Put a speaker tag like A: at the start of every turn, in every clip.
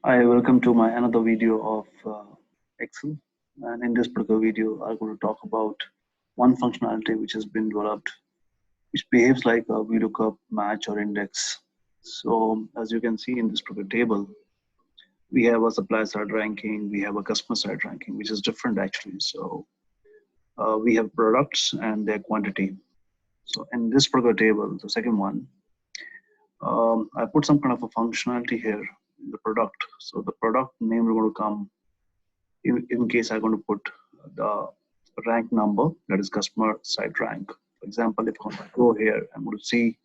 A: Hi, welcome to my another video of Excel. And in this particular video, I'm going to talk about one functionality which has been developed, which behaves like a VLOOKUP, match, or index. So, as you can see in this particular table, we have a supply side ranking, we have a customer side ranking, which is different actually. So, we have products and their quantity. So, in this particular table, the second one, I put some kind of a functionality here in the product. So, the product name is going to come in case I'm going to put the rank number, that is customer side rank. For example, if I go here, I'm going to see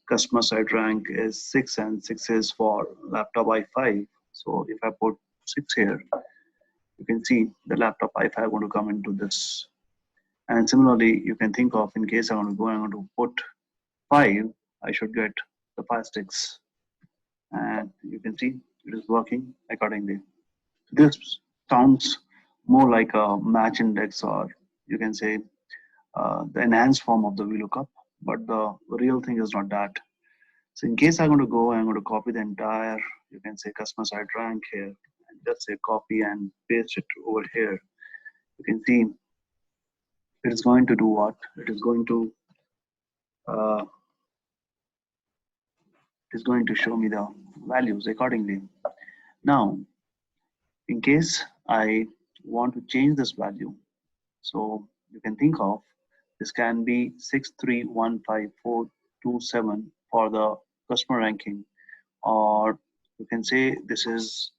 A: customer side rank is 6 and 6 is for laptop i5. So if I put 6 here, you can see the laptop i5 going to come into this. And similarly, you can think of in case I want to go, I'm going to put 5, I should get the 5 sticks. And you can see it is working accordingly. This sounds more like a match index, or you can say the enhanced form of the VLOOKUP, but the real thing is not that. So in case I'm going to go, I'm going to copy the entire, you can say customer side rank here, and just say copy and paste it over here. You can see it is going to do what? Uh, it is going to show me the values accordingly. Now, in case I want to change this value, so you can think of this can be 6315427 for the customer ranking, or you can say this is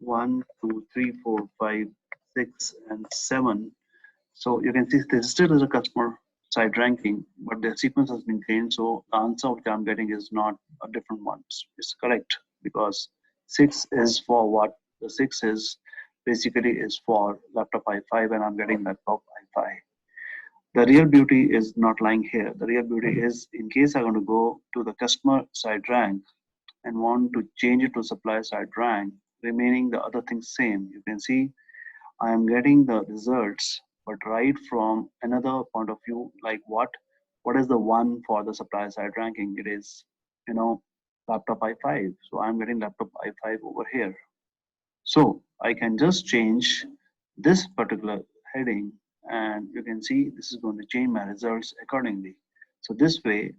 A: 1, 2, 3, 4, 5, 6, and 7. So you can see this still is a customer side ranking, but the sequence has been changed. So the answer which I'm getting is not a different one. It's correct because 6 is for what? The 6 is basically is for laptop i5, and I'm getting laptop i5. The real beauty is not lying here. The real beauty is in case I want to go to the customer side rank and want to change it to supply side rank, remaining the other things same. You can see I am getting the results, but right from another point of view, like what? What is the one for the supply side ranking? It is, laptop i5. So I'm getting laptop i5 over here. So I can just change this particular heading, and you can see this is going to change my results accordingly. So this way,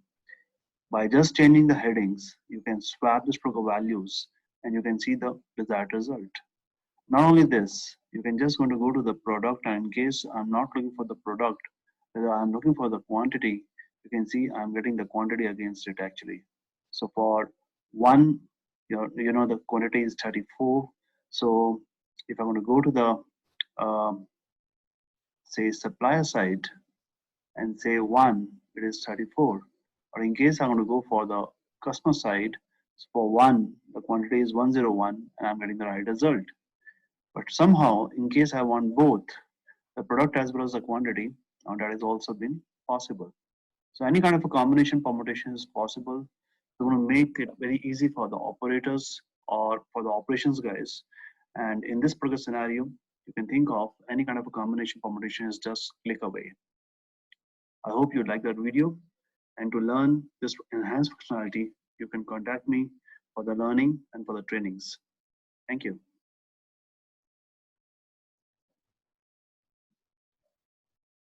A: by just changing the headings, you can swap this program values and you can see the desired result. Not only this, you can just going to go to the product, and in case I'm not looking for the product, whether I'm looking for the quantity, you can see I'm getting the quantity against it actually. So for one, the quantity is 34. So if I want to go to the say supplier side and say one, it is 34. Or in case I want to go for the customer side, so for one, the quantity is 101, and I'm getting the right result. But somehow, in case I want both the product as well as the quantity, now that has also been possible. So any kind of a combination permutation is possible. We're going to make it very easy for the operators or for the operations guys. And in this particular scenario, you can think of any kind of a combination permutation is just click away. I hope you like that video. And to learn this enhanced functionality, you can contact me for the learning and for the trainings. Thank you.